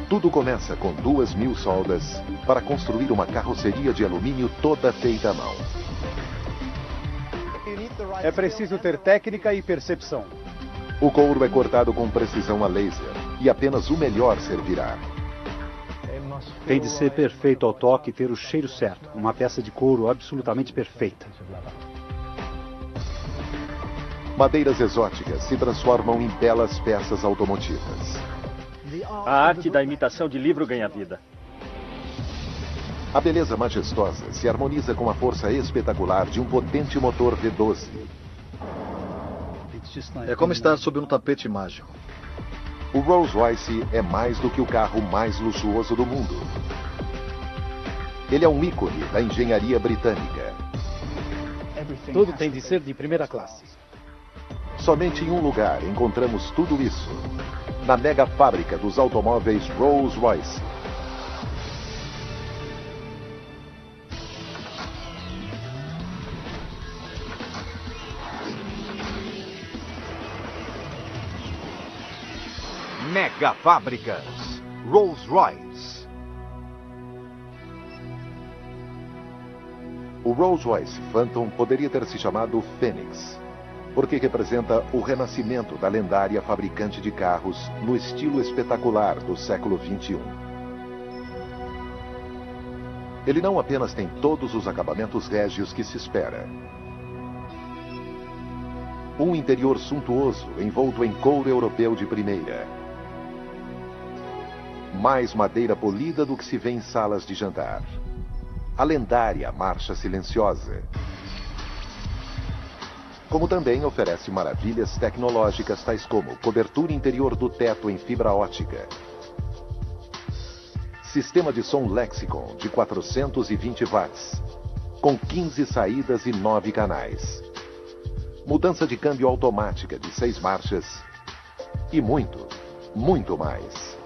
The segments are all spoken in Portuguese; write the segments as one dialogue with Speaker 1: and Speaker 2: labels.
Speaker 1: Tudo começa com 2.000 soldas para construir uma carroceria de alumínio toda feita à mão.
Speaker 2: É preciso ter técnica e percepção.
Speaker 1: O couro é cortado com precisão a laser e apenas o melhor servirá.
Speaker 2: Tem de ser perfeito ao toque e ter o cheiro certo. Uma peça de couro absolutamente perfeita.
Speaker 1: Madeiras exóticas se transformam em belas peças automotivas.
Speaker 3: A arte da imitação de livro ganha vida.
Speaker 1: A beleza majestosa se harmoniza com a força espetacular de um potente motor V12.
Speaker 4: É como estar sob um tapete mágico.
Speaker 1: O Rolls-Royce é mais do que o carro mais luxuoso do mundo. Ele é um ícone da engenharia britânica.
Speaker 5: Tudo tem de ser de primeira classe.
Speaker 1: Somente em um lugar encontramos tudo isso. Na mega fábrica dos automóveis Rolls-Royce.
Speaker 6: Mega Fábricas Rolls-Royce.
Speaker 1: O Rolls-Royce Phantom poderia ter se chamado Fênix, porque representa o renascimento da lendária fabricante de carros no estilo espetacular do século XXI. Ele não apenas tem todos os acabamentos régios que se espera. Um interior suntuoso envolto em couro europeu de primeira. Mais madeira polida do que se vê em salas de jantar. A lendária marcha silenciosa. Como também oferece maravilhas tecnológicas tais como cobertura interior do teto em fibra ótica. Sistema de som Lexicon de 420 watts, com 15 saídas e 9 canais. Mudança de câmbio automática de 6 marchas. E muito, muito mais.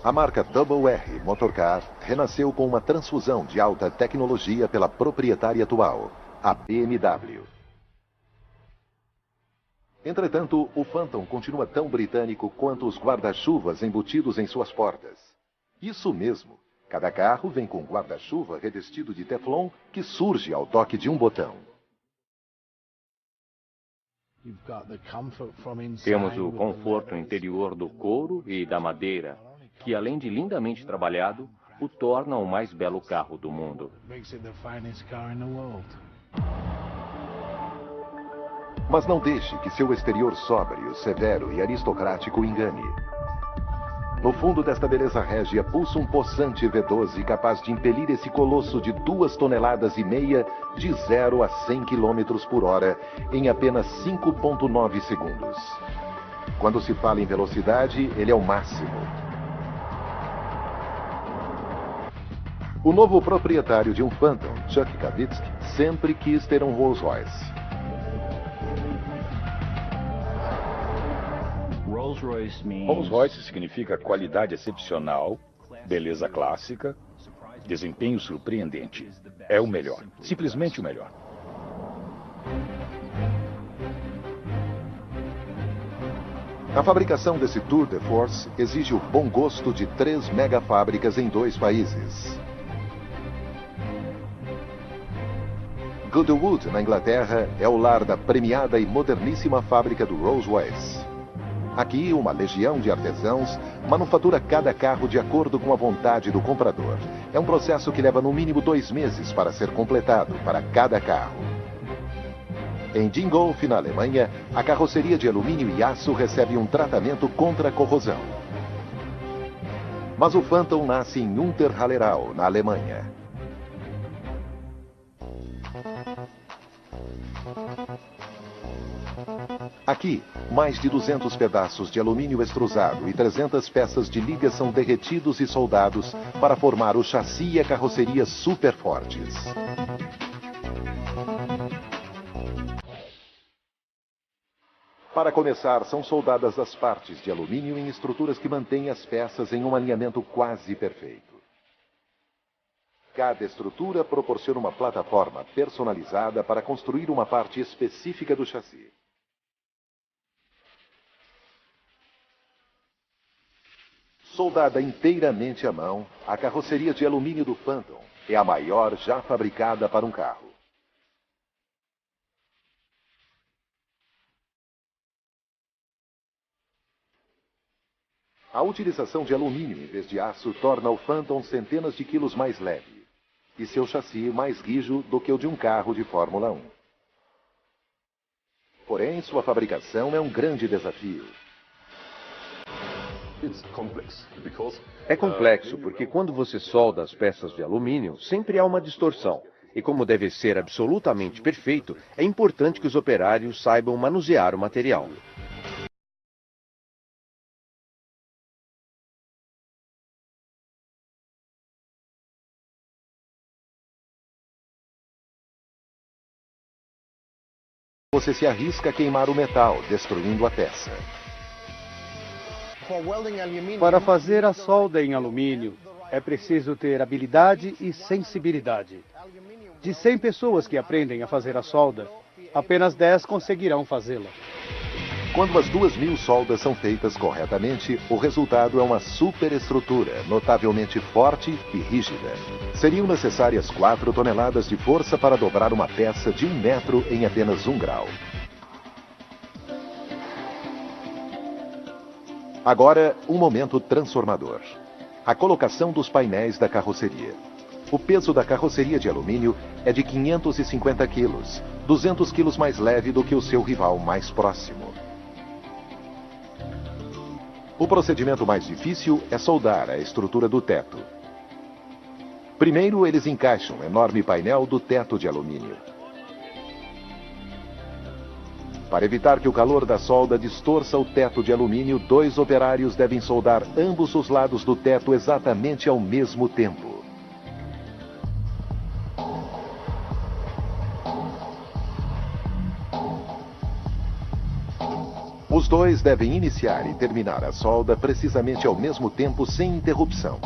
Speaker 1: A marca Double R Motorcar renasceu com uma transfusão de alta tecnologia pela proprietária atual, a BMW. Entretanto, o Phantom continua tão britânico quanto os guarda-chuvas embutidos em suas portas. Isso mesmo, cada carro vem com guarda-chuva revestido de Teflon que surge ao toque de um botão.
Speaker 3: Temos o conforto interior do couro e da madeira, que além de lindamente trabalhado, o torna o mais belo carro do mundo.
Speaker 1: Mas não deixe que seu exterior sóbrio, severo e aristocrático o engane. No fundo desta beleza régia pulsa um possante V12 capaz de impelir esse colosso de 2,5 toneladas de 0 a 100 km por hora em apenas 5,9 segundos. Quando se fala em velocidade, ele é o máximo. O novo proprietário de um Phantom, Chuck Kavitsky, sempre quis ter um Rolls-Royce.
Speaker 7: Rolls-Royce significa qualidade excepcional, beleza clássica, desempenho surpreendente. É o melhor, simplesmente o melhor.
Speaker 1: A fabricação desse Tour de Force exige o bom gosto de 3 megafábricas em 2 países. Goodwood, na Inglaterra, é o lar da premiada e moderníssima fábrica do Rolls-Royce. Aqui, uma legião de artesãos manufatura cada carro de acordo com a vontade do comprador. É um processo que leva no mínimo 2 meses para ser completado para cada carro. Em Dingolf, na Alemanha, a carroceria de alumínio e aço recebe um tratamento contra a corrosão. Mas o Phantom nasce em Unterhallerau, na Alemanha. Aqui, mais de 200 pedaços de alumínio extrusado e 300 peças de liga são derretidos e soldados para formar o chassi e a carroceria super fortes. Para começar, são soldadas as partes de alumínio em estruturas que mantêm as peças em um alinhamento quase perfeito. Cada estrutura proporciona uma plataforma personalizada para construir uma parte específica do chassi. Soldada inteiramente à mão, a carroceria de alumínio do Phantom é a maior já fabricada para um carro. A utilização de alumínio em vez de aço torna o Phantom centenas de quilos mais leve e seu chassi mais rijo do que o de um carro de Fórmula 1. Porém, sua fabricação é um grande desafio.
Speaker 8: É complexo porque quando você solda as peças de alumínio, sempre há uma distorção. E como deve ser absolutamente perfeito, é importante que os operários saibam manusear o material.
Speaker 1: Você se arrisca a queimar o metal, destruindo a peça.
Speaker 2: Para fazer a solda em alumínio, é preciso ter habilidade e sensibilidade. De 100 pessoas que aprendem a fazer a solda, apenas 10 conseguirão fazê-la.
Speaker 1: Quando as 2.000 soldas são feitas corretamente, o resultado é uma superestrutura, notavelmente forte e rígida. Seriam necessárias 4 toneladas de força para dobrar uma peça de 1 metro em apenas 1 grau. Agora, um momento transformador. A colocação dos painéis da carroceria. O peso da carroceria de alumínio é de 550 quilos, 200 quilos mais leve do que o seu rival mais próximo. O procedimento mais difícil é soldar a estrutura do teto. Primeiro, eles encaixam um enorme painel do teto de alumínio. Para evitar que o calor da solda distorça o teto de alumínio, 2 operários devem soldar ambos os lados do teto exatamente ao mesmo tempo. Os 2 devem iniciar e terminar a solda precisamente ao mesmo tempo, sem interrupção.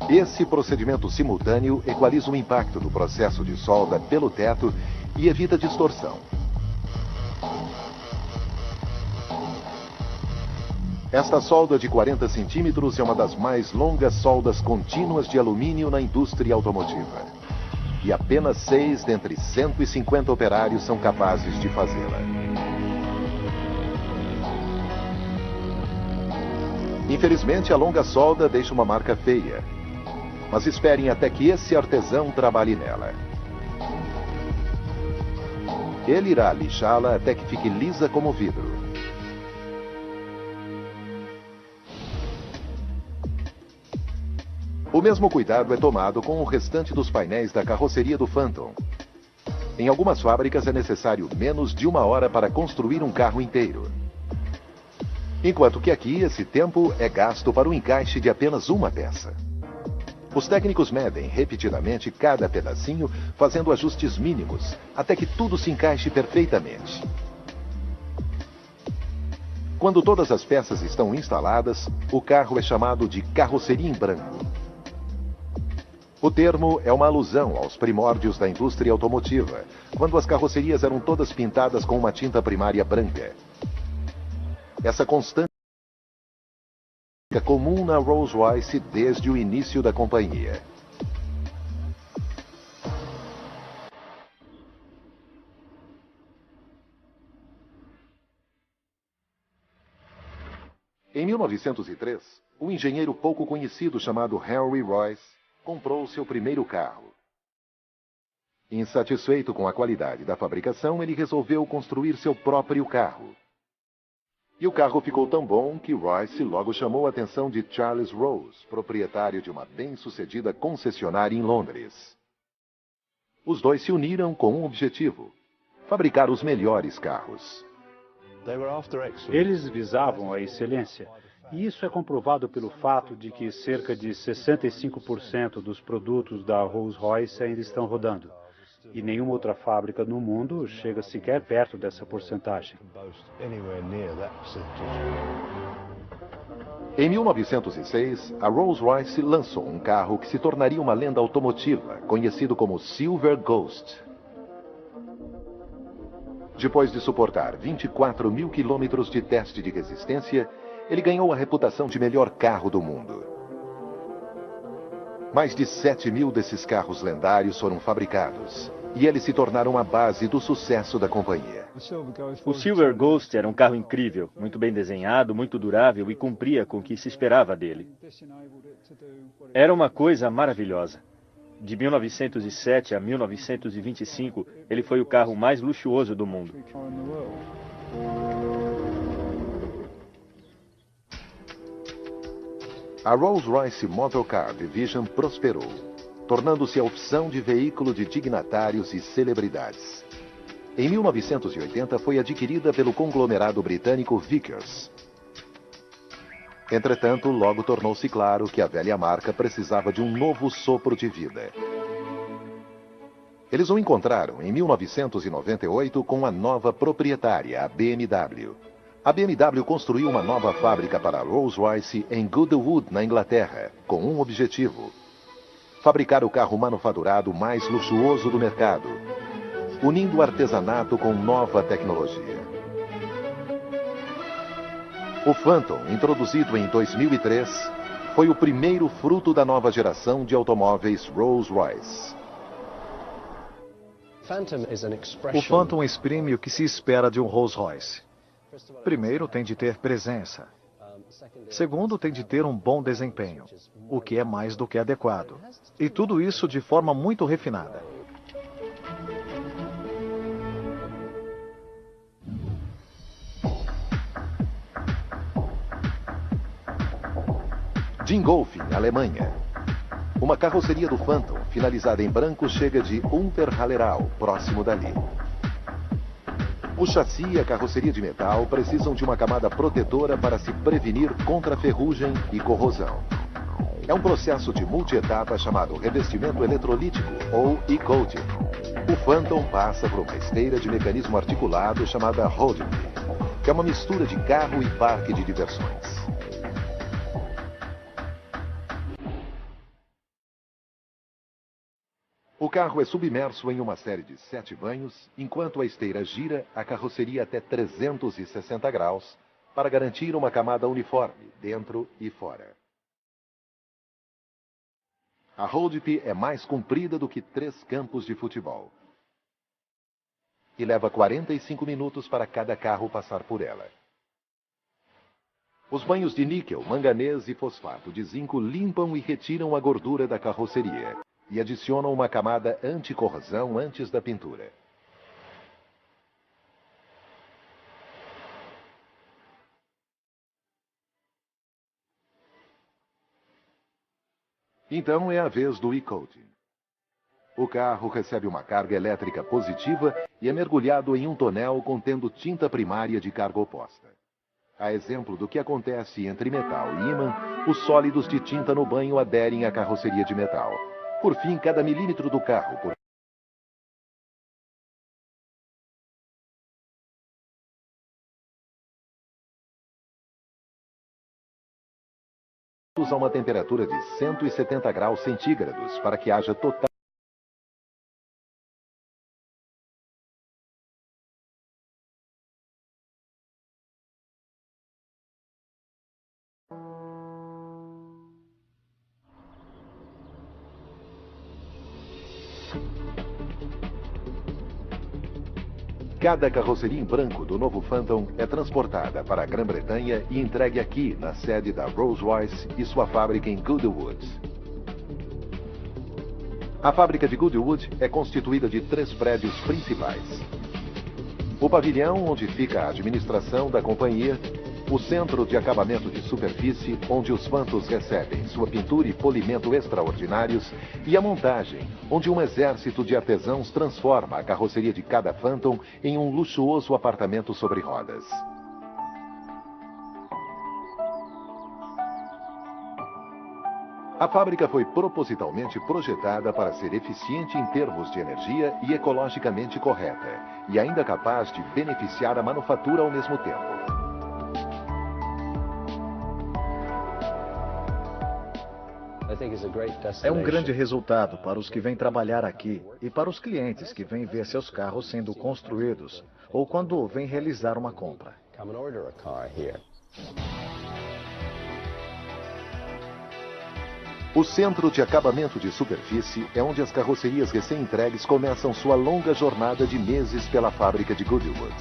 Speaker 1: Esse procedimento simultâneo equaliza o impacto do processo de solda pelo teto e evita distorção. Esta solda de 40 centímetros é uma das mais longas soldas contínuas de alumínio na indústria automotiva. E apenas 6 dentre 150 operários são capazes de fazê-la. Infelizmente, a longa solda deixa uma marca feia. Mas esperem até que esse artesão trabalhe nela. Ele irá lixá-la até que fique lisa como vidro. O mesmo cuidado é tomado com o restante dos painéis da carroceria do Phantom. Em algumas fábricas é necessário menos de 1 hora para construir um carro inteiro. Enquanto que aqui esse tempo é gasto para o encaixe de apenas uma peça. Os técnicos medem repetidamente cada pedacinho, fazendo ajustes mínimos, até que tudo se encaixe perfeitamente. Quando todas as peças estão instaladas, o carro é chamado de carroceria em branco. O termo é uma alusão aos primórdios da indústria automotiva, quando as carrocerias eram todas pintadas com uma tinta primária branca. Essa constante é comum na Rolls-Royce desde o início da companhia. Em 1903, um engenheiro pouco conhecido chamado Henry Royce comprou seu primeiro carro. Insatisfeito com a qualidade da fabricação, ele resolveu construir seu próprio carro. E o carro ficou tão bom que Royce logo chamou a atenção de Charles Rose, proprietário de uma bem-sucedida concessionária em Londres. Os 2 se uniram com um objetivo: fabricar os melhores carros.
Speaker 2: Eles visavam a excelência. E isso é comprovado pelo fato de que cerca de 65% dos produtos da Rolls-Royce ainda estão rodando. E nenhuma outra fábrica no mundo chega sequer perto dessa porcentagem.
Speaker 1: Em 1906, a Rolls-Royce lançou um carro que se tornaria uma lenda automotiva, conhecido como Silver Ghost. Depois de suportar 24 mil quilômetros de teste de resistência, ele ganhou a reputação de melhor carro do mundo. Mais de 7 mil desses carros lendários foram fabricados, e eles se tornaram a base do sucesso da companhia.
Speaker 9: O Silver Ghost era um carro incrível, muito bem desenhado, muito durável e cumpria com o que se esperava dele. Era uma coisa maravilhosa. De 1907 a 1925, ele foi o carro mais luxuoso do mundo.
Speaker 1: A Rolls-Royce Motor Car Division prosperou, tornando-se a opção de veículo de dignatários e celebridades. Em 1980 foi adquirida pelo conglomerado britânico Vickers. Entretanto, logo tornou-se claro que a velha marca precisava de um novo sopro de vida. Eles o encontraram em 1998 com a nova proprietária, a BMW. A BMW construiu uma nova fábrica para a Rolls-Royce em Goodwood, na Inglaterra, com um objetivo: fabricar o carro manufaturado mais luxuoso do mercado, unindo o artesanato com nova tecnologia. O Phantom, introduzido em 2003, foi o primeiro fruto da nova geração de automóveis Rolls-Royce.
Speaker 4: O Phantom exprime o que se espera de um Rolls-Royce. Primeiro, tem de ter presença. Segundo, tem de ter um bom desempenho, o que é mais do que adequado. E tudo isso de forma muito refinada.
Speaker 1: Dingolfing, Alemanha. Uma carroceria do Phantom, finalizada em branco, chega de Unterhallerau, próximo dali. O chassi e a carroceria de metal precisam de uma camada protetora para se prevenir contra ferrugem e corrosão. É um processo de multietapa chamado revestimento eletrolítico, ou e-coating. O Phantom passa por uma esteira de mecanismo articulado chamada Roadway, que é uma mistura de carro e parque de diversões. O carro é submerso em uma série de 7 banhos, enquanto a esteira gira a carroceria até 360 graus, para garantir uma camada uniforme, dentro e fora. A Roadway é mais comprida do que 3 campos de futebol. E leva 45 minutos para cada carro passar por ela. Os banhos de níquel, manganês e fosfato de zinco limpam e retiram a gordura da carroceria e adicionam uma camada anti-corrosão antes da pintura. Então é a vez do e-coating. O carro recebe uma carga elétrica positiva e é mergulhado em um tonel contendo tinta primária de carga oposta. A exemplo do que acontece entre metal e ímã, os sólidos de tinta no banho aderem à carroceria de metal. Por fim, cada milímetro do carro a uma temperatura de 170 graus centígrados para que haja total Cada carroceria em branco do novo Phantom é transportada para a Grã-Bretanha e entregue aqui, na sede da Rolls-Royce e sua fábrica em Goodwood. A fábrica de Goodwood é constituída de 3 prédios principais: o pavilhão, onde fica a administração da companhia, o centro de acabamento de superfície, onde os Phantoms recebem sua pintura e polimento extraordinários, e a montagem, onde um exército de artesãos transforma a carroceria de cada Phantom em um luxuoso apartamento sobre rodas. A fábrica foi propositalmente projetada para ser eficiente em termos de energia e ecologicamente correta, e ainda capaz de beneficiar a manufatura ao mesmo tempo.
Speaker 4: É um grande resultado para os que vêm trabalhar aqui e para os clientes que vêm ver seus carros sendo construídos ou quando vêm realizar uma compra.
Speaker 1: O centro de acabamento de superfície é onde as carrocerias recém-entregues começam sua longa jornada de meses pela fábrica de Goodwood.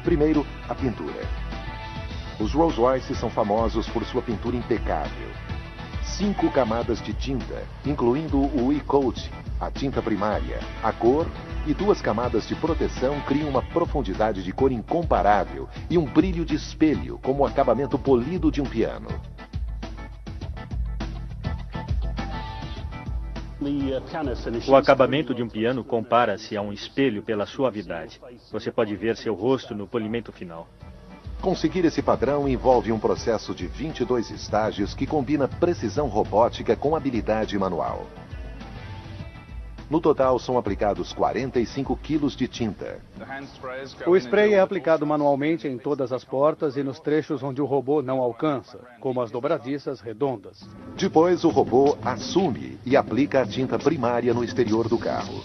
Speaker 1: Primeiro, a pintura. Os Rolls-Royce são famosos por sua pintura impecável. 5 camadas de tinta, incluindo o e-coat, a tinta primária, a cor e 2 camadas de proteção criam uma profundidade de cor incomparável e um brilho de espelho, como o acabamento polido de um piano.
Speaker 9: O acabamento de um piano compara-se a um espelho pela suavidade. Você pode ver seu rosto no polimento final.
Speaker 1: Conseguir esse padrão envolve um processo de 22 estágios que combina precisão robótica com habilidade manual. No total, são aplicados 45 quilos de tinta.
Speaker 10: O spray é aplicado manualmente em todas as portas e nos trechos onde o robô não alcança, como as dobradiças redondas.
Speaker 1: Depois, o robô assume e aplica a tinta primária no exterior do carro.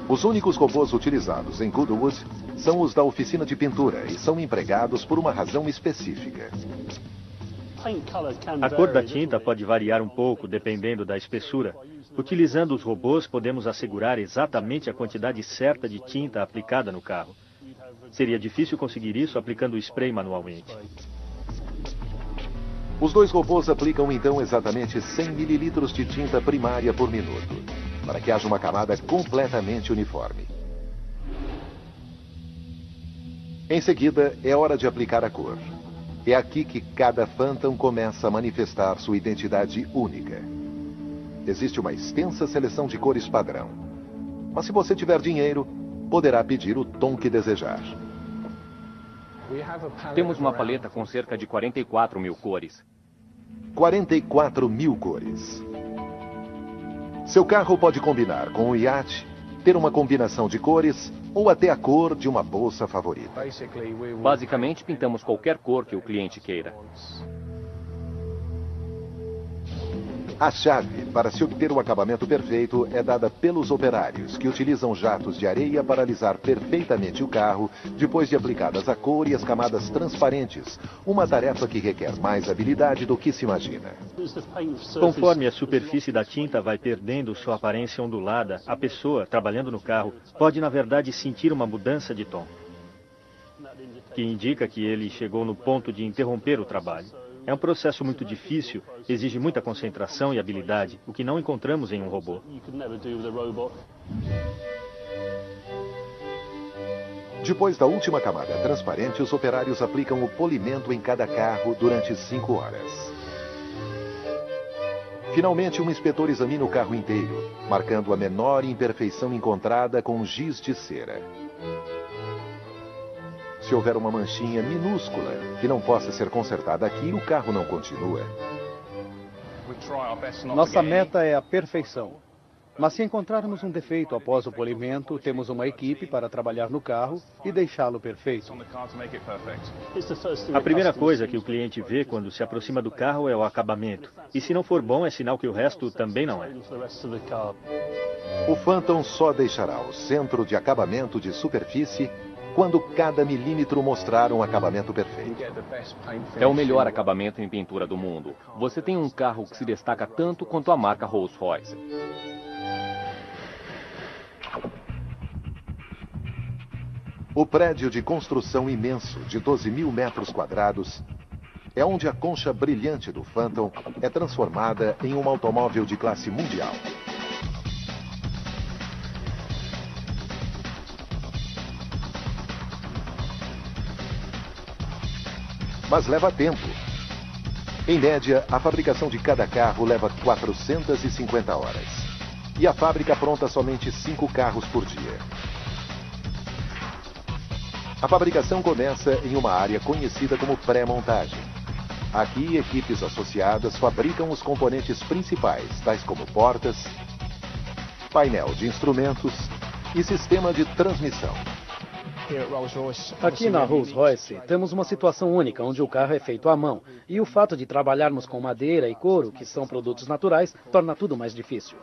Speaker 1: Os únicos robôs utilizados em Goodwood são os da oficina de pintura e são empregados por uma razão específica.
Speaker 9: A cor da tinta pode variar um pouco dependendo da espessura. Utilizando os robôs, podemos assegurar exatamente a quantidade certa de tinta aplicada no carro. Seria difícil conseguir isso aplicando o spray manualmente.
Speaker 1: Os 2 robôs aplicam então exatamente 100 mililitros de tinta primária por minuto, para que haja uma camada completamente uniforme. Em seguida, é hora de aplicar a cor. É aqui que cada Phantom começa a manifestar sua identidade única. Existe uma extensa seleção de cores padrão. Mas se você tiver dinheiro, poderá pedir o tom que desejar.
Speaker 3: Temos uma paleta com cerca de 44 mil cores.
Speaker 1: 44 mil cores. Seu carro pode combinar com um iate, ter uma combinação de cores ou até a cor de uma bolsa favorita.
Speaker 3: Basicamente, pintamos qualquer cor que o cliente queira.
Speaker 1: A chave para se obter o acabamento perfeito é dada pelos operários, que utilizam jatos de areia para alisar perfeitamente o carro, depois de aplicadas a cor e as camadas transparentes, uma tarefa que requer mais habilidade do que se imagina.
Speaker 9: Conforme a superfície da tinta vai perdendo sua aparência ondulada, a pessoa, trabalhando no carro, pode na verdade sentir uma mudança de tom, que indica que ele chegou no ponto de interromper o trabalho. É um processo muito difícil, exige muita concentração e habilidade, o que não encontramos em um robô.
Speaker 1: Depois da última camada transparente, os operários aplicam o polimento em cada carro durante 5 horas. Finalmente, um inspetor examina o carro inteiro, marcando a menor imperfeição encontrada com um giz de cera. Se houver uma manchinha minúscula que não possa ser consertada aqui, o carro não continua.
Speaker 10: Nossa meta é a perfeição. Mas se encontrarmos um defeito após o polimento, temos uma equipe para trabalhar no carro e deixá-lo perfeito.
Speaker 9: A primeira coisa que o cliente vê quando se aproxima do carro é o acabamento. E se não for bom, é sinal que o resto também não é.
Speaker 1: O Phantom só deixará o centro de acabamento de superfície quando cada milímetro mostrar um acabamento perfeito.
Speaker 3: É o melhor acabamento em pintura do mundo. Você tem um carro que se destaca tanto quanto a marca Rolls-Royce.
Speaker 1: O prédio de construção imenso de 12 mil metros quadrados é onde a concha brilhante do Phantom é transformada em um automóvel de classe mundial. Mas leva tempo. Em média, a fabricação de cada carro leva 450 horas. E a fábrica apronta somente 5 carros por dia. A fabricação começa em uma área conhecida como pré-montagem. Aqui, equipes associadas fabricam os componentes principais, tais como portas, painel de instrumentos e sistema de transmissão.
Speaker 5: Aqui na Rolls-Royce temos uma situação única, onde o carro é feito à mão. E o fato de trabalharmos com madeira e couro, que são produtos naturais, torna tudo mais difícil.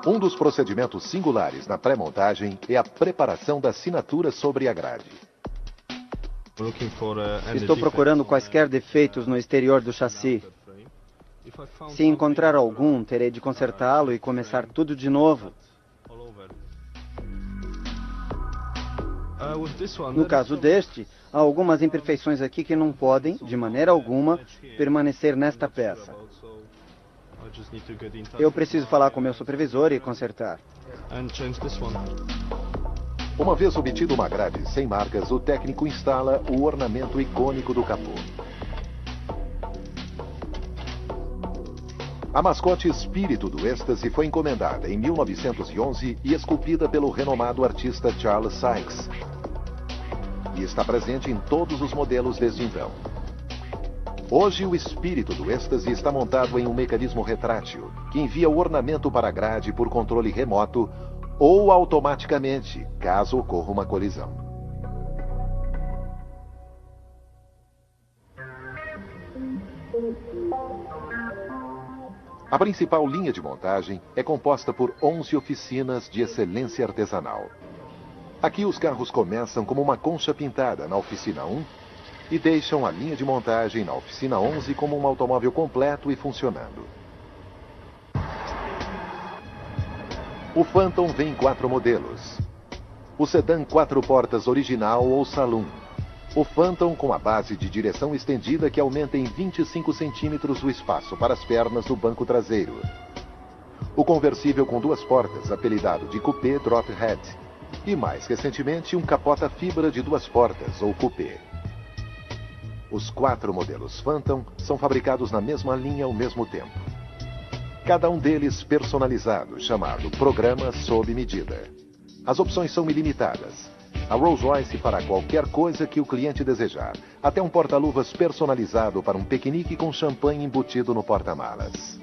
Speaker 1: Um dos procedimentos singulares na pré-montagem é a preparação da assinatura sobre a grade.
Speaker 11: Estou procurando quaisquer defeitos no exterior do chassi. Se encontrar algum, terei de consertá-lo e começar tudo de novo. No caso deste, há algumas imperfeições aqui que não podem, de maneira alguma, permanecer nesta peça. Eu preciso falar com meu supervisor e consertar.
Speaker 1: Uma vez obtida uma grade sem marcas, o técnico instala o ornamento icônico do capô. A mascote Espírito do Êxtase foi encomendada em 1911 e esculpida pelo renomado artista Charles Sykes. E está presente em todos os modelos desde então. Hoje, o Espírito do Êxtase está montado em um mecanismo retrátil, que envia o ornamento para a grade por controle remoto ou automaticamente, caso ocorra uma colisão. A principal linha de montagem é composta por 11 oficinas de excelência artesanal. Aqui os carros começam como uma concha pintada na oficina 1 e deixam a linha de montagem na oficina 11 como um automóvel completo e funcionando. O Phantom vem em 4 modelos. O sedã 4 portas original ou saloon. O Phantom com a base de direção estendida que aumenta em 25 centímetros o espaço para as pernas do banco traseiro. O conversível com 2 portas, apelidado de Coupé Drop Head. E mais recentemente, um capota-fibra de 2 portas, ou Coupé. Os 4 modelos Phantom são fabricados na mesma linha ao mesmo tempo. Cada um deles personalizado, chamado Programa Sob Medida. As opções são ilimitadas. A Rolls-Royce fará qualquer coisa que o cliente desejar, até um porta-luvas personalizado para um piquenique com champanhe embutido no porta-malas.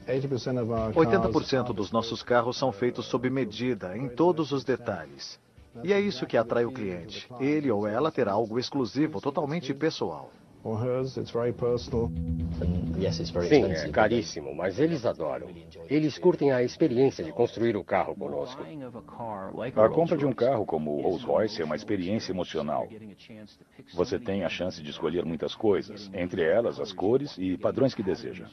Speaker 4: 80% dos nossos carros são feitos sob medida, em todos os detalhes. E é isso que atrai o cliente. Ele ou ela terá algo exclusivo, totalmente pessoal.
Speaker 12: Sim, é caríssimo, mas eles adoram. Eles curtem a experiência de construir o carro conosco.
Speaker 7: A compra de um carro como o Rolls-Royce é uma experiência emocional. Você tem a chance de escolher muitas coisas, entre elas as cores e padrões que deseja.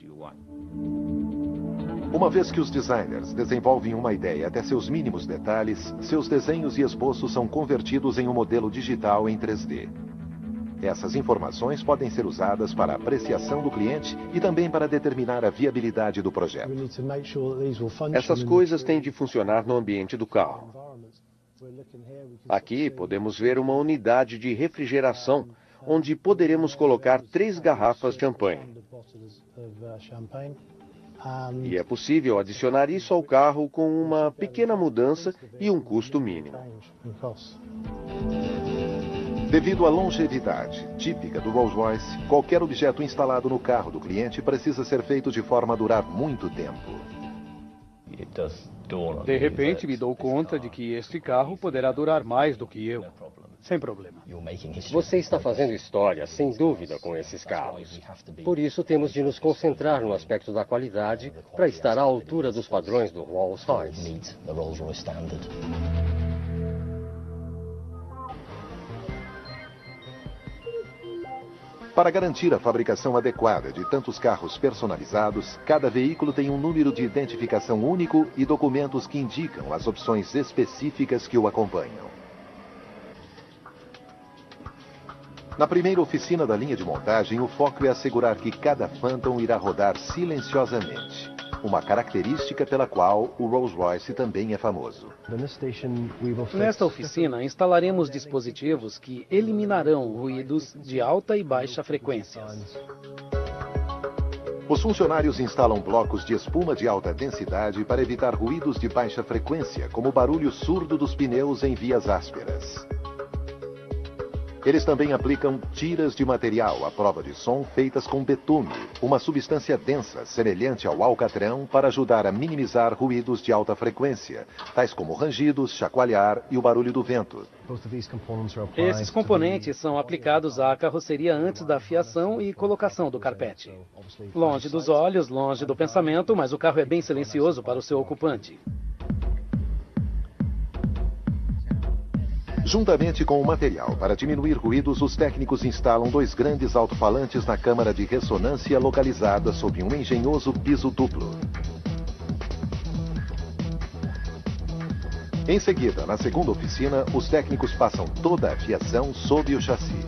Speaker 1: Uma vez que os designers desenvolvem uma ideia até seus mínimos detalhes, seus desenhos e esboços são convertidos em um modelo digital em 3D. Essas informações podem ser usadas para a apreciação do cliente e também para determinar a viabilidade do projeto.
Speaker 8: Essas coisas têm de funcionar no ambiente do carro. Aqui podemos ver uma unidade de refrigeração, onde poderemos colocar 3 garrafas de champanhe. E é possível adicionar isso ao carro com uma pequena mudança e um custo mínimo.
Speaker 1: Devido à longevidade típica do Rolls-Royce, qualquer objeto instalado no carro do cliente precisa ser feito de forma a durar muito tempo.
Speaker 10: De repente, me dou conta de que este carro poderá durar mais do que eu. Sem problema.
Speaker 12: Você está fazendo história, sem dúvida, com esses carros. Por isso, temos de nos concentrar no aspecto da qualidade para estar à altura dos padrões do Rolls-Royce.
Speaker 1: Para garantir a fabricação adequada de tantos carros personalizados, cada veículo tem um número de identificação único e documentos que indicam as opções específicas que o acompanham. Na primeira oficina da linha de montagem, o foco é assegurar que cada Phantom irá rodar silenciosamente, uma característica pela qual o Rolls-Royce também é famoso.
Speaker 5: Nesta oficina, instalaremos dispositivos que eliminarão ruídos de alta e baixa frequências.
Speaker 1: Os funcionários instalam blocos de espuma de alta densidade para evitar ruídos de baixa frequência, como o barulho surdo dos pneus em vias ásperas. Eles também aplicam tiras de material à prova de som feitas com betume, uma substância densa semelhante ao alcatrão para ajudar a minimizar ruídos de alta frequência, tais como rangidos, chacoalhar e o barulho do vento.
Speaker 5: Esses componentes são aplicados à carroceria antes da afiação e colocação do carpete. Longe dos olhos, longe do pensamento, mas o carro é bem silencioso para o seu ocupante.
Speaker 1: Juntamente com o material para diminuir ruídos, os técnicos instalam 2 grandes alto-falantes na câmara de ressonância localizada sob um engenhoso piso duplo. Em seguida, na segunda oficina, os técnicos passam toda a fiação sob o chassi.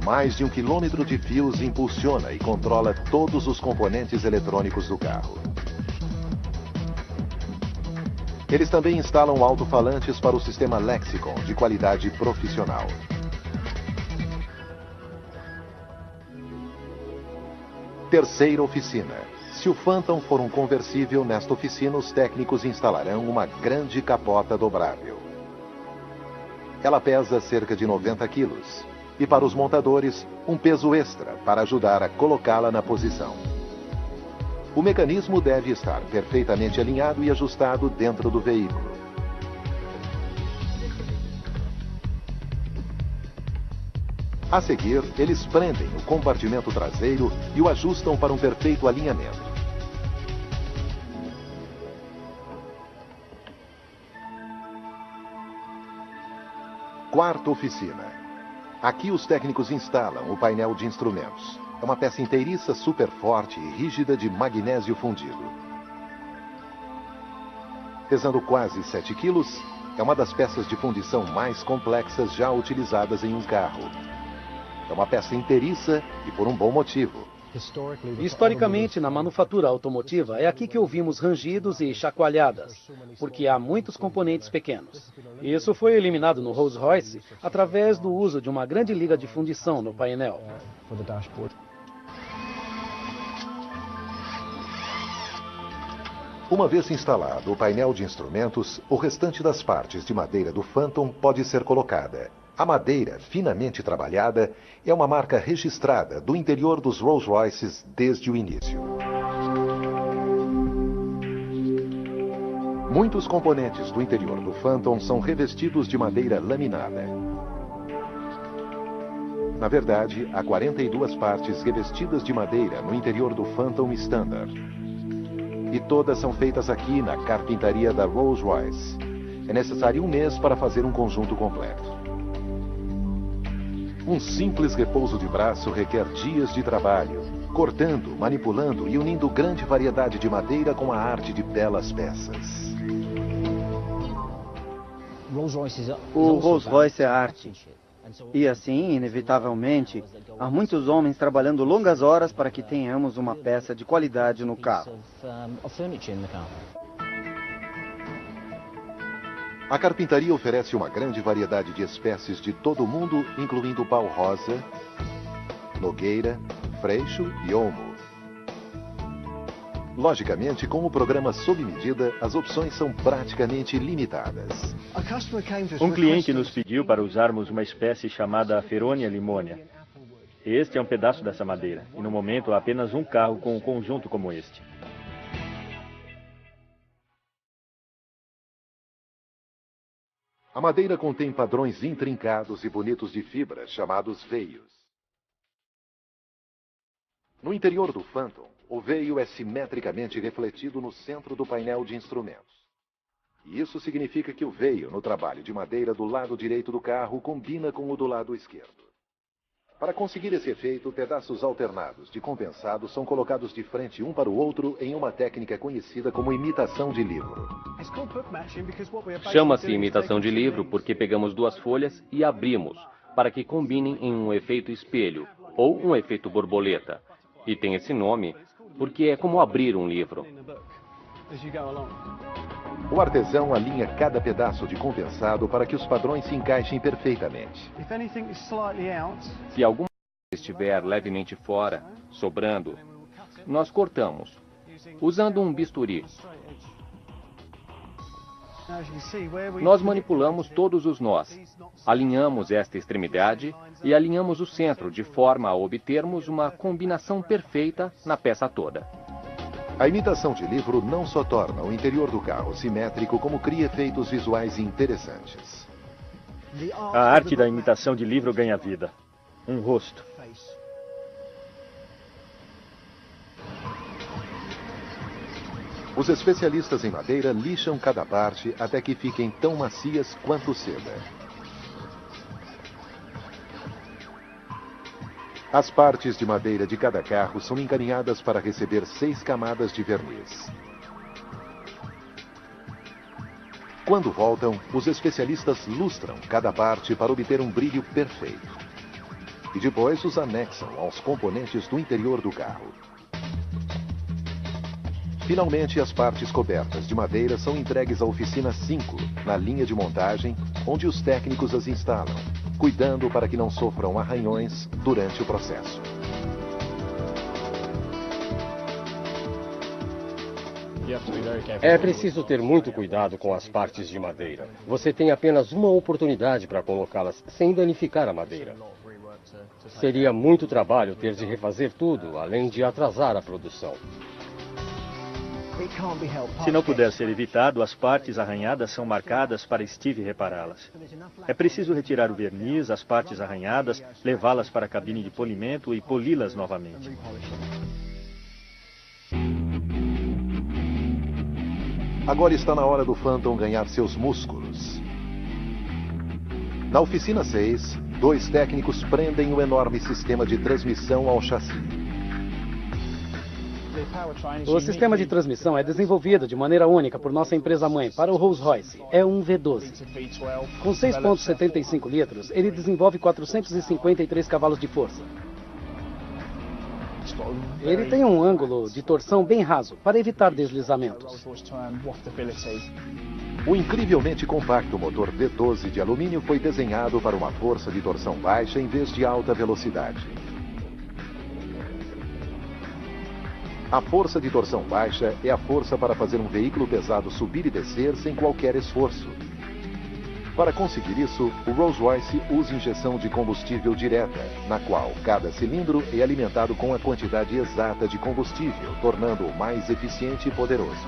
Speaker 1: Mais de 1 quilômetro de fios impulsiona e controla todos os componentes eletrônicos do carro. Eles também instalam alto-falantes para o sistema Lexicon de qualidade profissional. Terceira oficina. Se o Phantom for um conversível, nesta oficina os técnicos instalarão uma grande capota dobrável. Ela pesa cerca de 90 quilos. E para os montadores, um peso extra para ajudar a colocá-la na posição. O mecanismo deve estar perfeitamente alinhado e ajustado dentro do veículo. A seguir, eles prendem o compartimento traseiro e o ajustam para um perfeito alinhamento. Quarta oficina. Aqui os técnicos instalam o painel de instrumentos. É uma peça inteiriça super forte e rígida de magnésio fundido. Pesando quase 7 quilos, é uma das peças de fundição mais complexas já utilizadas em um carro. É uma peça inteiriça e por um bom motivo.
Speaker 5: Historicamente, na manufatura automotiva, é aqui que ouvimos rangidos e chacoalhadas, porque há muitos componentes pequenos. Isso foi eliminado no Rolls-Royce através do uso de uma grande liga de fundição no painel.
Speaker 1: Uma vez instalado o painel de instrumentos, o restante das partes de madeira do Phantom pode ser colocada. A madeira, finamente trabalhada, é uma marca registrada do interior dos Rolls-Royces desde o início. Muitos componentes do interior do Phantom são revestidos de madeira laminada. Na verdade, há 42 partes revestidas de madeira no interior do Phantom Standard. E todas são feitas aqui na carpintaria da Rolls-Royce. É necessário um mês para fazer um conjunto completo. Um simples repouso de braço requer dias de trabalho, cortando, manipulando e unindo grande variedade de madeira com a arte de belas peças.
Speaker 11: O Rolls-Royce é arte. E assim, inevitavelmente, há muitos homens trabalhando longas horas para que tenhamos uma peça de qualidade no carro.
Speaker 1: A carpintaria oferece uma grande variedade de espécies de todo o mundo, incluindo pau rosa, nogueira, freixo e olmo. Logicamente, com o programa sob medida, as opções são praticamente ilimitadas.
Speaker 9: Um cliente nos pediu para usarmos uma espécie chamada Feronia limonia. Este é um pedaço dessa madeira, e no momento há apenas um carro com um conjunto como este.
Speaker 1: A madeira contém padrões intrincados e bonitos de fibra, chamados veios. No interior do Phantom, o veio é simetricamente refletido no centro do painel de instrumentos. E isso significa que o veio no trabalho de madeira do lado direito do carro combina com o do lado esquerdo. Para conseguir esse efeito, pedaços alternados de compensado são colocados de frente um para o outro em uma técnica conhecida como imitação de livro.
Speaker 3: Chama-se imitação de livro porque pegamos 2 folhas e abrimos para que combinem em um efeito espelho ou um efeito borboleta. E tem esse nome porque é como abrir um livro.
Speaker 1: O artesão alinha cada pedaço de compensado para que os padrões se encaixem perfeitamente.
Speaker 3: Se alguma coisa estiver levemente fora, sobrando, nós cortamos, usando um bisturi. Nós manipulamos todos os nós, alinhamos esta extremidade e alinhamos o centro de forma a obtermos uma combinação perfeita na peça toda.
Speaker 1: A imitação de livro não só torna o interior do carro simétrico, como cria efeitos visuais interessantes.
Speaker 9: A arte da imitação de livro ganha vida. Um rosto.
Speaker 1: Os especialistas em madeira lixam cada parte até que fiquem tão macias quanto seda. As partes de madeira de cada carro são encaminhadas para receber 6 camadas de verniz. Quando voltam, os especialistas lustram cada parte para obter um brilho perfeito. E depois os anexam aos componentes do interior do carro. Finalmente, as partes cobertas de madeira são entregues à oficina 5, na linha de montagem, onde os técnicos as instalam, cuidando para que não sofram arranhões durante o processo.
Speaker 12: É preciso ter muito cuidado com as partes de madeira. Você tem apenas uma oportunidade para colocá-las sem danificar a madeira. Seria muito trabalho ter de refazer tudo, além de atrasar a produção.
Speaker 9: Se não puder ser evitado, as partes arranhadas são marcadas para Steve repará-las. É preciso retirar o verniz, as partes arranhadas, levá-las para a cabine de polimento e poli-las novamente.
Speaker 1: Agora está na hora do Phantom ganhar seus músculos. Na oficina 6, 2 técnicos prendem o enorme sistema de transmissão ao chassi.
Speaker 5: O sistema de transmissão é desenvolvido de maneira única por nossa empresa-mãe para o Rolls-Royce. É um V12. Com 6,75 litros, ele desenvolve 453 cavalos de força. Ele tem um ângulo de torção bem raso, para evitar deslizamentos.
Speaker 1: O incrivelmente compacto motor V12 de alumínio foi desenhado para uma força de torção baixa em vez de alta velocidade. A força de torção baixa é a força para fazer um veículo pesado subir e descer sem qualquer esforço. Para conseguir isso, o Rolls-Royce usa injeção de combustível direta, na qual cada cilindro é alimentado com a quantidade exata de combustível, tornando-o mais eficiente e poderoso.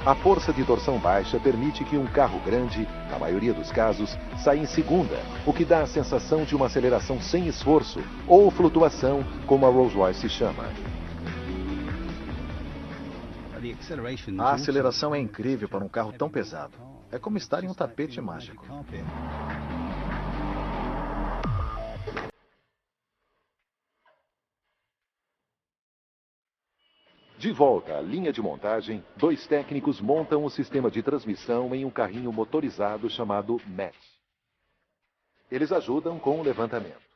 Speaker 1: A força de torção baixa permite que um carro grande, na maioria dos casos, saia em segunda, o que dá a sensação de uma aceleração sem esforço, ou flutuação, como a Rolls-Royce chama.
Speaker 4: A aceleração é incrível para um carro tão pesado. É como estar em um tapete mágico.
Speaker 1: De volta à linha de montagem, 2 técnicos montam o sistema de transmissão em um carrinho motorizado chamado Match. Eles ajudam com o levantamento.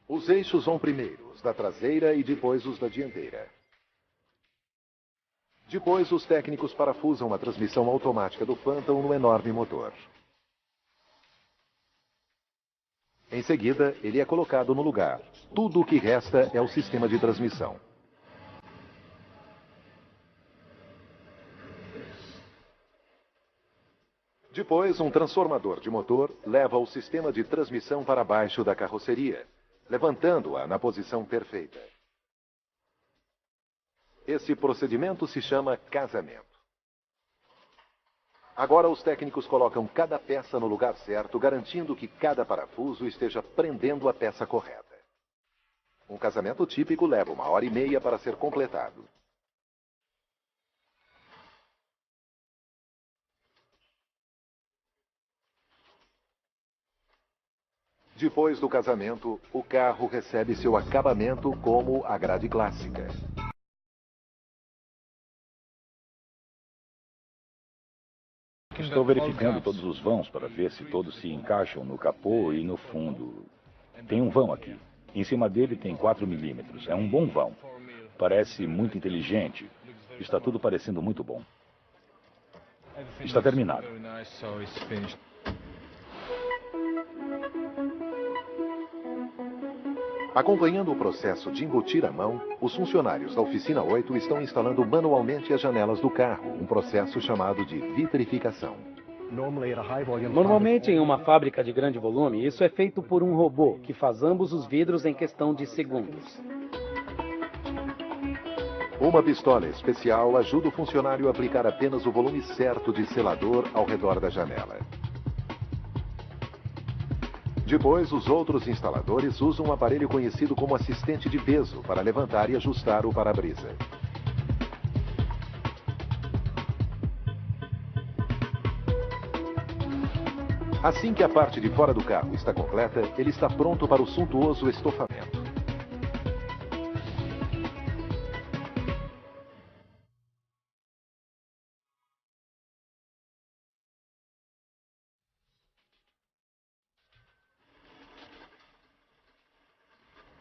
Speaker 1: Os eixos vão primeiro, os da traseira e depois os da dianteira. Depois, os técnicos parafusam a transmissão automática do Phantom no enorme motor. Em seguida, ele é colocado no lugar. Tudo o que resta é o sistema de transmissão. Depois, um transformador de motor leva o sistema de transmissão para baixo da carroceria, levantando-a na posição perfeita. Esse procedimento se chama casamento. Agora os técnicos colocam cada peça no lugar certo, garantindo que cada parafuso esteja prendendo a peça correta. Um casamento típico leva 1h30 para ser completado. Depois do casamento, o carro recebe seu acabamento como a grade clássica.
Speaker 7: Estou verificando todos os vãos para ver se todos se encaixam no capô e no fundo. Tem um vão aqui. Em cima dele tem 4 milímetros. É um bom vão. Parece muito inteligente. Está tudo parecendo muito bom. Está terminado.
Speaker 1: Acompanhando o processo de embutir à mão, os funcionários da oficina 8 estão instalando manualmente as janelas do carro, um processo chamado de vitrificação.
Speaker 5: Normalmente, em uma fábrica de grande volume, isso é feito por um robô que faz ambos os vidros em questão de segundos.
Speaker 1: Uma pistola especial ajuda o funcionário a aplicar apenas o volume certo de selador ao redor da janela. Depois, os outros instaladores usam um aparelho conhecido como assistente de peso para levantar e ajustar o para-brisa. Assim que a parte de fora do carro está completa, ele está pronto para o suntuoso estofamento.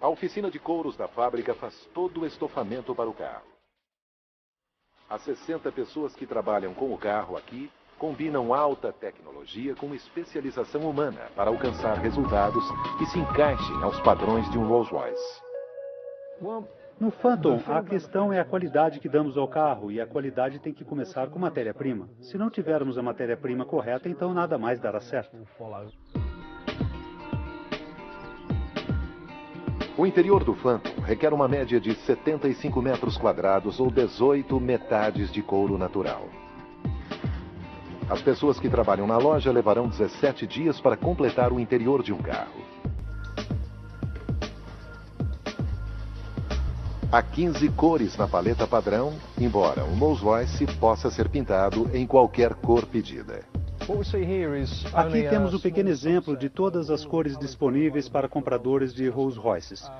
Speaker 1: A oficina de couros da fábrica faz todo o estofamento para o carro. As 60 pessoas que trabalham com o carro aqui combinam alta tecnologia com especialização humana para alcançar resultados que se encaixem aos padrões de um Rolls-Royce.
Speaker 2: No Phantom, a questão é a qualidade que damos ao carro, e a qualidade tem que começar com matéria-prima. Se não tivermos a matéria-prima correta, então nada mais dará certo.
Speaker 1: O interior do Phantom requer uma média de 75 metros quadrados ou 18 metades de couro natural. As pessoas que trabalham na loja levarão 17 dias para completar o interior de um carro. Há 15 cores na paleta padrão, embora um Rolls-Royce possa ser pintado em qualquer cor pedida.
Speaker 2: Aqui temos um pequeno exemplo de todas as cores disponíveis para compradores de Rolls-Royces.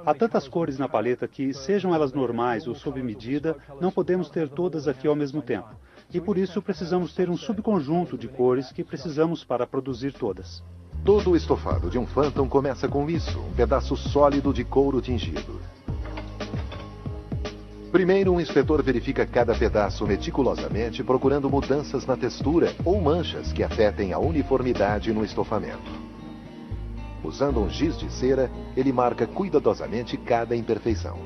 Speaker 2: Há tantas cores na paleta que, sejam elas normais ou sob medida, não podemos ter todas aqui ao mesmo tempo. E por isso precisamos ter um subconjunto de cores que precisamos para produzir todas.
Speaker 1: Todo o estofado de um Phantom começa com isso, um pedaço sólido de couro tingido. Primeiro, um inspetor verifica cada pedaço meticulosamente, procurando mudanças na textura ou manchas que afetem a uniformidade no estofamento. Usando um giz de cera, ele marca cuidadosamente cada imperfeição.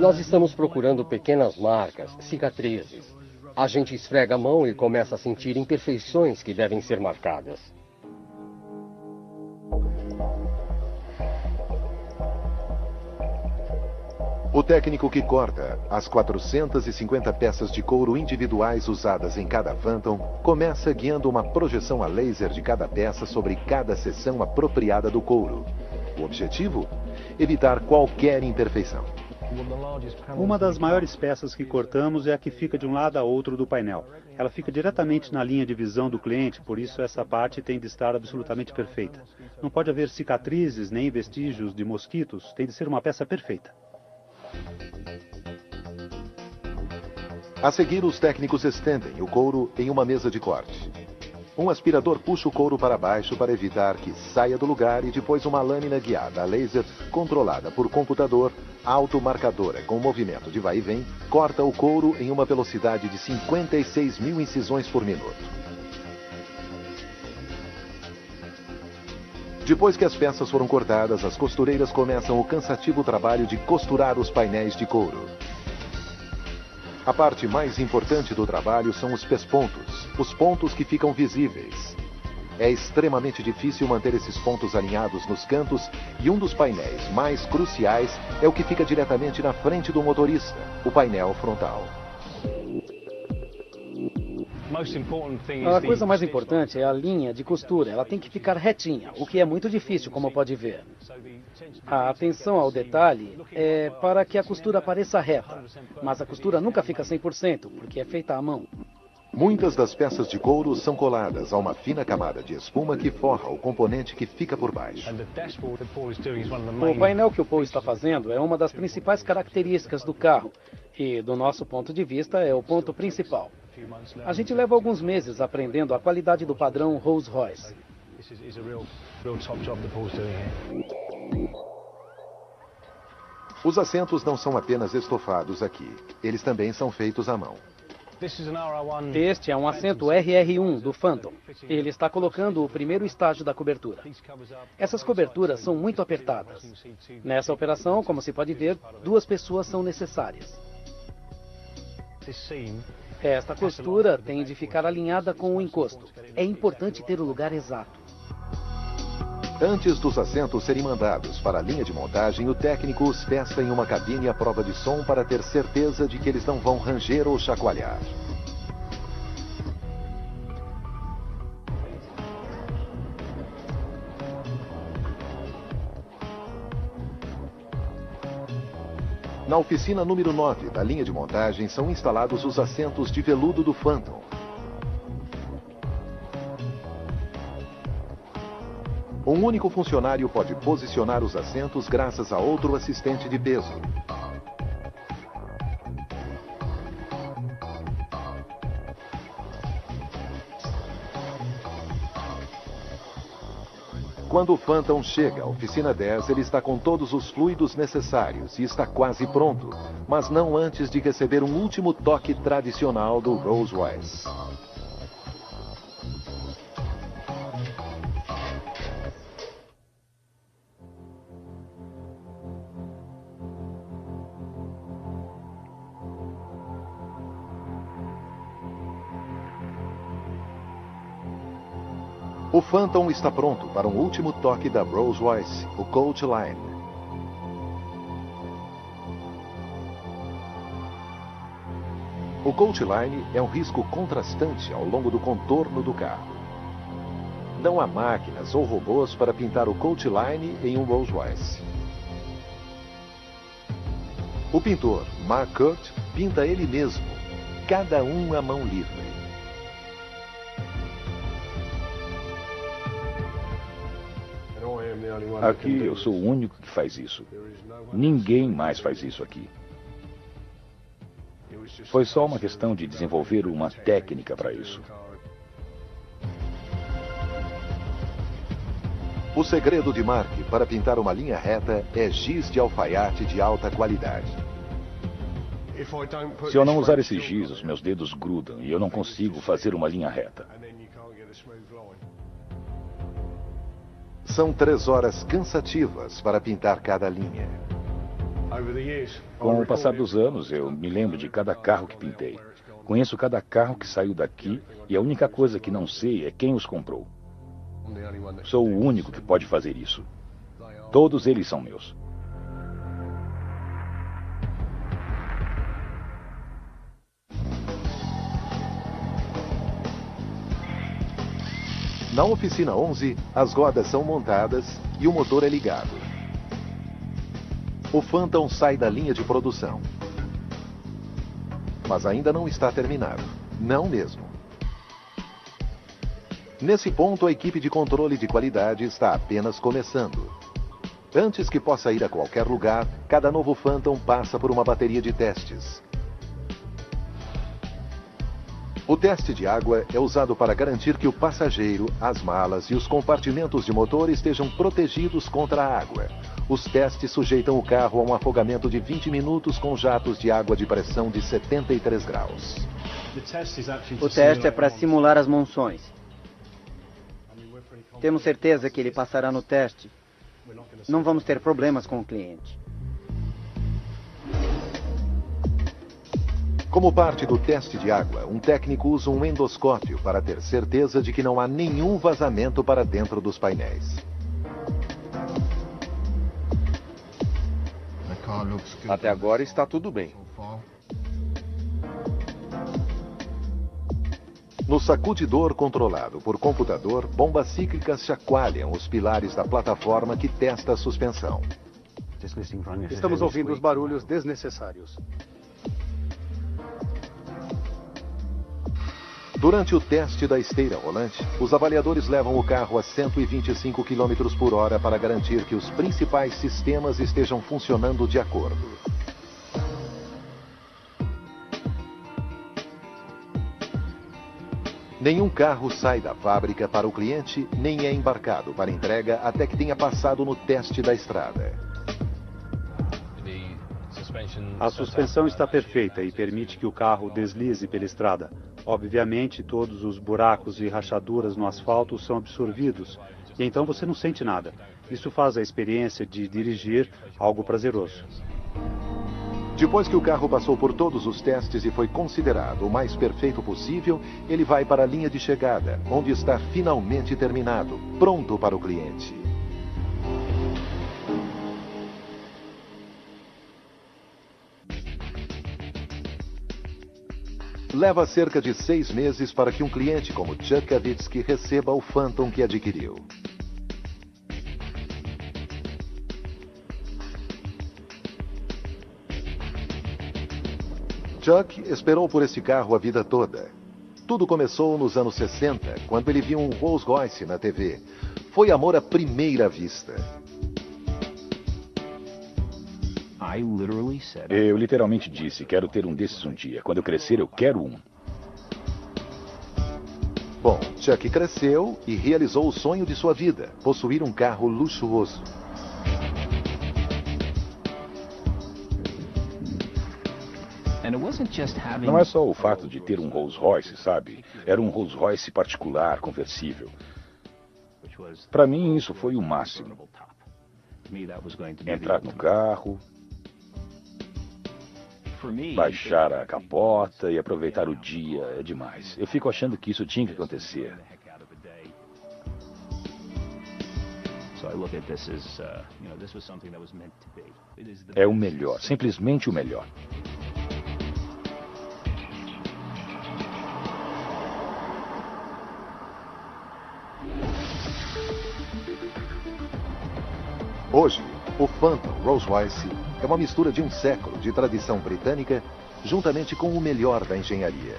Speaker 12: Nós estamos procurando pequenas marcas, cicatrizes. A gente esfrega a mão e começa a sentir imperfeições que devem ser marcadas.
Speaker 1: O técnico que corta as 450 peças de couro individuais usadas em cada Phantom começa guiando uma projeção a laser de cada peça sobre cada seção apropriada do couro. O objetivo? Evitar qualquer imperfeição.
Speaker 2: Uma das maiores peças que cortamos é a que fica de um lado a outro do painel. Ela fica diretamente na linha de visão do cliente, por isso essa parte tem de estar absolutamente perfeita. Não pode haver cicatrizes nem vestígios de mosquitos, tem de ser uma peça perfeita.
Speaker 1: A seguir, os técnicos estendem o couro em uma mesa de corte. Um aspirador puxa o couro para baixo para evitar que saia do lugar e depois uma lâmina guiada a laser, controlada por computador, automarcadora com movimento de vai e vem, corta o couro em uma velocidade de 56 mil incisões por minuto. Depois que as peças foram cortadas, as costureiras começam o cansativo trabalho de costurar os painéis de couro. A parte mais importante do trabalho são os pespontos, os pontos que ficam visíveis. É extremamente difícil manter esses pontos alinhados nos cantos e um dos painéis mais cruciais é o que fica diretamente na frente do motorista, o painel frontal.
Speaker 5: A coisa mais importante é a linha de costura. Ela tem que ficar retinha, o que é muito difícil, como pode ver. A atenção ao detalhe é para que a costura pareça reta, mas a costura nunca fica 100%, porque é feita à mão.
Speaker 1: Muitas das peças de couro são coladas a uma fina camada de espuma que forra o componente que fica por baixo.
Speaker 5: O painel que o Paul está fazendo é uma das principais características do carro e, do nosso ponto de vista, é o ponto principal. A gente leva alguns meses aprendendo a qualidade do padrão Rolls-Royce.
Speaker 1: Os assentos não são apenas estofados aqui, eles também são feitos à mão.
Speaker 5: Este é um assento RR1 do Phantom. Ele está colocando o primeiro estágio da cobertura. Essas coberturas são muito apertadas. Nessa operação, como se pode ver, 2 pessoas são necessárias. Esta costura tem de ficar alinhada com o encosto. É importante ter o lugar exato.
Speaker 1: Antes dos assentos serem mandados para a linha de montagem, o técnico os testa em uma cabine à prova de som para ter certeza de que eles não vão ranger ou chacoalhar. Na oficina número 9 da linha de montagem são instalados os assentos de veludo do Phantom. Um único funcionário pode posicionar os assentos graças a outro assistente de peso. Quando o Phantom chega à oficina 10, ele está com todos os fluidos necessários e está quase pronto, mas não antes de receber um último toque tradicional do Rolls-Royce. O Phantom está pronto para um último toque da Rolls-Royce, o Coach Line. O Coach Line é um risco contrastante ao longo do contorno do carro. Não há máquinas ou robôs para pintar o Coach Line em um Rolls-Royce. O pintor, Mark Kurt, pinta ele mesmo, cada um à mão livre.
Speaker 7: Aqui eu sou o único que faz isso. Ninguém mais faz isso aqui. Foi só uma questão de desenvolver uma técnica para isso.
Speaker 1: O segredo de Mark para pintar uma linha reta é giz de alfaiate de alta qualidade.
Speaker 7: Se eu não usar esse giz, os meus dedos grudam e eu não consigo fazer uma linha reta.
Speaker 1: São 3 horas cansativas para pintar cada linha.
Speaker 7: Com o passar dos anos, eu me lembro de cada carro que pintei. Conheço cada carro que saiu daqui e a única coisa que não sei é quem os comprou. Sou o único que pode fazer isso. Todos eles são meus.
Speaker 1: Na oficina 11, as rodas são montadas e o motor é ligado. O Phantom sai da linha de produção. Mas ainda não está terminado. Não mesmo. Nesse ponto, a equipe de controle de qualidade está apenas começando. Antes que possa ir a qualquer lugar, cada novo Phantom passa por uma bateria de testes. O teste de água é usado para garantir que o passageiro, as malas e os compartimentos de motor estejam protegidos contra a água. Os testes sujeitam o carro a um afogamento de 20 minutos com jatos de água de pressão de 73 graus.
Speaker 11: O teste é para simular as monções. Temos certeza que ele passará no teste. Não vamos ter problemas com o cliente.
Speaker 1: Como parte do teste de água, um técnico usa um endoscópio para ter certeza de que não há nenhum vazamento para dentro dos painéis.
Speaker 8: Até agora está tudo bem.
Speaker 1: No sacudidor controlado por computador, bombas cíclicas chacoalham os pilares da plataforma que testa a suspensão.
Speaker 10: Estamos ouvindo os barulhos desnecessários.
Speaker 1: Durante o teste da esteira rolante, os avaliadores levam o carro a 125 km por hora para garantir que os principais sistemas estejam funcionando de acordo. Nenhum carro sai da fábrica para o cliente, nem é embarcado para entrega até que tenha passado no teste da estrada.
Speaker 2: A suspensão está perfeita e permite que o carro deslize pela estrada. Obviamente, todos os buracos e rachaduras no asfalto são absorvidos, e então você não sente nada. Isso faz a experiência de dirigir algo prazeroso.
Speaker 1: Depois que o carro passou por todos os testes e foi considerado o mais perfeito possível, ele vai para a linha de chegada, onde está finalmente terminado, pronto para o cliente. Leva cerca de 6 meses para que um cliente como Chuck Kavitsky receba o Phantom que adquiriu. Chuck esperou por esse carro a vida toda. Tudo começou nos anos 60, quando ele viu um Rolls Royce na TV. Foi amor à primeira vista.
Speaker 7: Eu literalmente disse, quero ter um desses um dia. Quando eu crescer, eu quero um.
Speaker 1: Bom, Chuck cresceu e realizou o sonho de sua vida, possuir um carro luxuoso.
Speaker 7: Não é só o fato de ter um Rolls Royce, sabe? Era um Rolls Royce particular, conversível. Para mim, isso foi o máximo. Entrar no carro, baixar a capota e aproveitar o dia é demais. Eu fico achando que isso tinha que acontecer. É o melhor, simplesmente o melhor.
Speaker 1: Hoje, o Phantom Rolls-Royce é uma mistura de um século de tradição britânica, juntamente com o melhor da engenharia.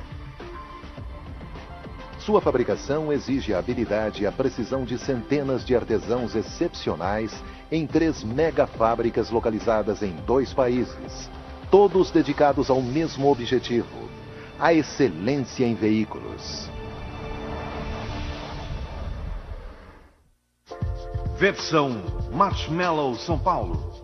Speaker 1: Sua fabricação exige a habilidade e a precisão de centenas de artesãos excepcionais em 3 megafábricas localizadas em 2 países, todos dedicados ao mesmo objetivo: a excelência em veículos.
Speaker 6: Versão Marshmallow São Paulo.